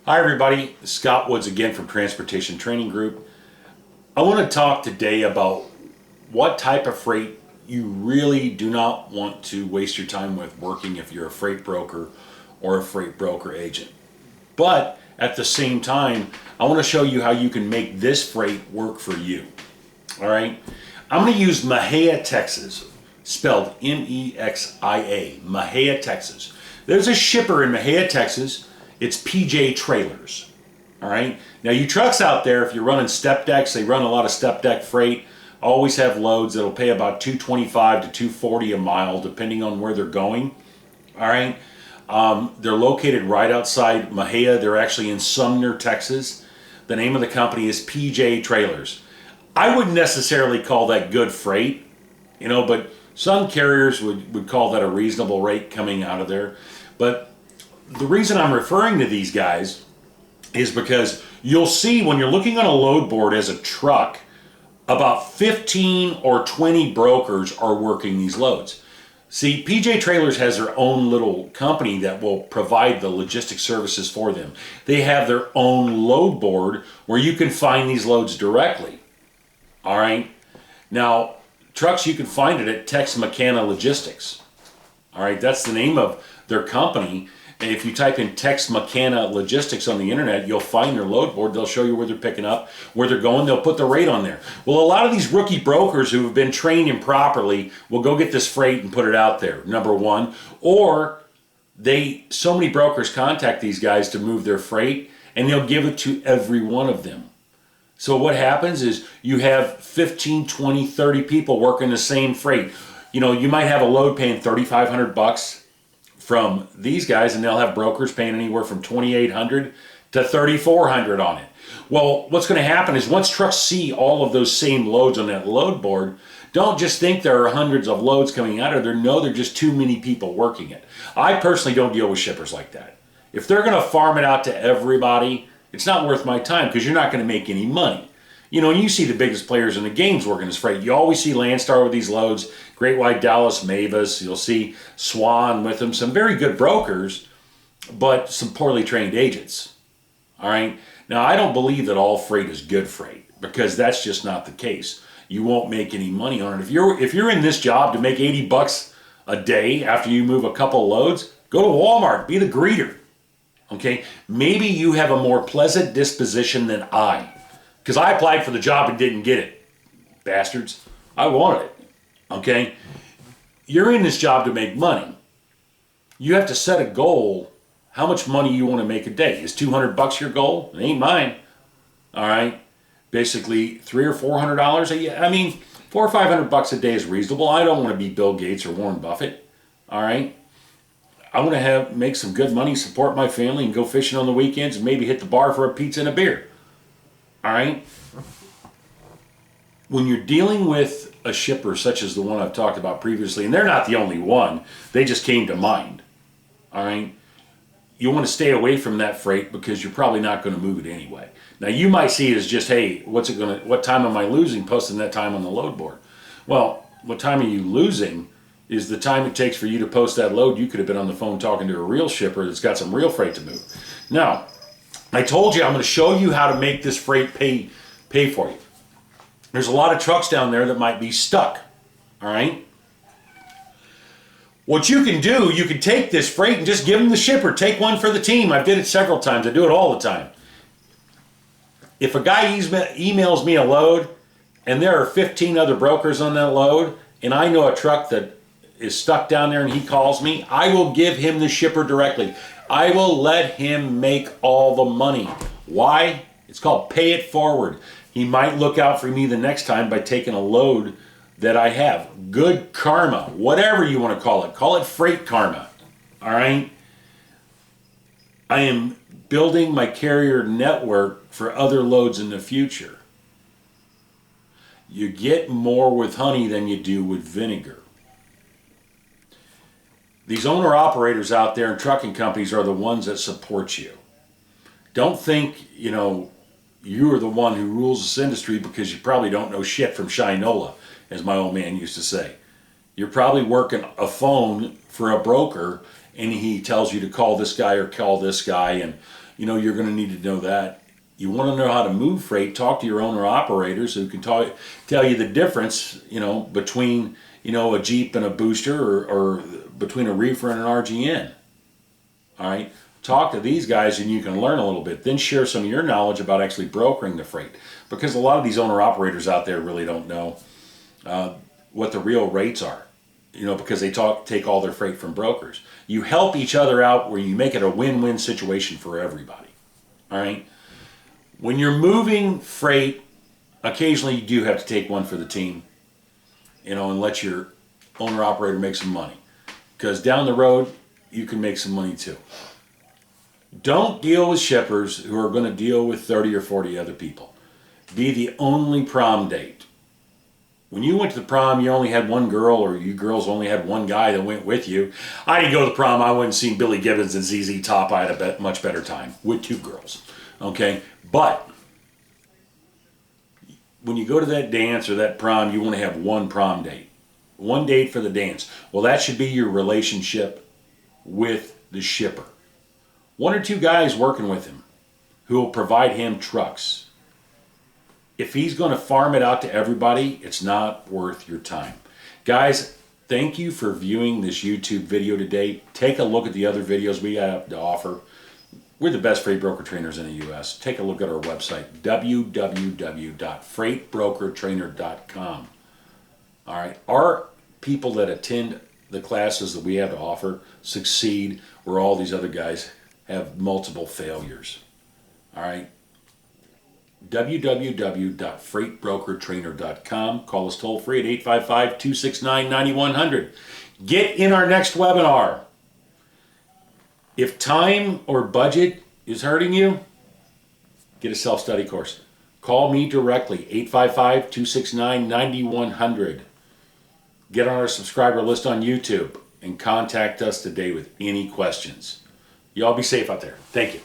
Hi everybody, Scott Woods again from Transportation Training Group. I want to talk today about what type of freight you really do not want to waste your time with working if you're a freight broker or a freight broker agent. But at the same time, I want to show you how you can make this freight work for you. All right, I'm going to use Mexia, Texas, spelled M-E-X-I-A, Mexia, Texas. There's a shipper in Mexia, Texas. It's PJ Trailers. All right. Now, you trucks out there, if you're running step decks, they run a lot of step deck freight. Always have loads that'll pay about $225 to $240 a mile, depending on where they're going. All right. They're located right outside Mexia. They're actually in Sumner, Texas. The name of the company is PJ Trailers. I wouldn't necessarily call that good freight, but some carriers would call that a reasonable rate coming out of there. But the reason I'm referring to these guys is because you'll see when you're looking on a load board as a truck, about 15 or 20 brokers are working these loads. See, PJ Trailers has their own little company that will provide the logistic services for them. They have their own load board where you can find these loads directly. All right. Now, trucks, you can find it at Texarkana Logistics. All right. That's the name of their company. And if you type in Texarkana Logistics on the internet, you'll find their load board. They'll show you where they're picking up, where they're going. They'll put the rate on there. Well, a lot of these rookie brokers who have been trained improperly will go get this freight and put it out there, number one. Or so many brokers contact these guys to move their freight, and they'll give it to every one of them. So what happens is you have 15, 20, 30 people working the same freight. You might have a load paying $3,500 from these guys, and they'll have brokers paying anywhere from $2,800 to $3,400 on it. Well, what's going to happen is once trucks see all of those same loads on that load board, don't just think there are hundreds of loads coming out of there. No, there are just too many people working it. I personally don't deal with shippers like that. If they're going to farm it out to everybody, it's not worth my time because you're not going to make any money. And you see the biggest players in the games working this freight. You always see Landstar with these loads, Great White, Dallas, Mavis. You'll see Swan with them. Some very good brokers, but some poorly trained agents. All right. Now, I don't believe that all freight is good freight because that's just not the case. You won't make any money on it. If you're in this job to make $80 a day after you move a couple loads, go to Walmart, be the greeter. Okay. Maybe you have a more pleasant disposition than I. Because I applied for the job and didn't get it. Bastards. I wanted it. Okay? You're in this job to make money. You have to set a goal, how much money you want to make a day. Is $200 your goal? It ain't mine. All right? Basically, $300 or $400 a year. I mean, $400 or $500 a day is reasonable. I don't want to be Bill Gates or Warren Buffett. All right? I want to make some good money, support my family, and go fishing on the weekends and maybe hit the bar for a pizza and a beer. All right. When you're dealing with a shipper such as the one I've talked about previously, and they're not the only one, they just came to mind. All right. You want to stay away from that freight because you're probably not going to move it anyway. Now, you might see it as just, hey, what time am I losing posting that time on the load board? Well, what time are you losing is the time it takes for you to post that load. You could have been on the phone talking to a real shipper that's got some real freight to move. Now, I told you I'm going to show you how to make this freight pay for you. There's a lot of trucks down there that might be stuck. All right. What you can do, you can take this freight and just give them the shipper. Take one for the team. I did it several times. I do it all the time. If a guy emails me a load and there are 15 other brokers on that load, and I know a truck that is stuck down there and he calls me, I will give him the shipper directly. I will let him make all the money. Why? It's called pay it forward. He might look out for me the next time by taking a load that I have. Good karma, whatever you want to call it. Call it freight karma. All right? I am building my carrier network for other loads in the future. You get more with honey than you do with vinegar. These owner-operators out there in trucking companies are the ones that support you. Don't think, you are the one who rules this industry because you probably don't know shit from Shinola, as my old man used to say. You're probably working a phone for a broker and he tells you to call this guy or call this guy, and you're going to need to know that. You want to know how to move freight, talk to your owner operators who can tell you the difference, between, a Jeep and a booster, or between a reefer and an RGN. All right. Talk to these guys and you can learn a little bit. Then share some of your knowledge about actually brokering the freight. Because a lot of these owner operators out there really don't know what the real rates are. Because they take all their freight from brokers. You help each other out where you make it a win-win situation for everybody. All right. When you're moving freight, occasionally you do have to take one for the team, and let your owner operator make some money. Because down the road, you can make some money too. Don't deal with shippers who are going to deal with 30 or 40 other people. Be the only prom date. When you went to the prom, you only had one girl, or you girls only had one guy that went with you. I didn't go to the prom. I went and seen Billy Gibbons and ZZ Top. I had a much better time with 2 girls. Okay? But when you go to that dance or that prom, you want to have one prom date. One date for the dance. Well, that should be your relationship with the shipper. 1 or 2 guys working with him who will provide him trucks. If he's going to farm it out to everybody, it's not worth your time. Guys, thank you for viewing this YouTube video today. Take a look at the other videos we have to offer. We're the best freight broker trainers in the U.S. Take a look at our website, www.freightbrokertrainer.com. All right. Our people that attend the classes that we have to offer succeed where all these other guys have multiple failures. All right. www.freightbrokertrainer.com. Call us toll free at 855-269-9100. Get in our next webinar. If time or budget is hurting you, get a self-study course. Call me directly, 855-269-9100. Get on our subscriber list on YouTube and contact us today with any questions. Y'all be safe out there. Thank you.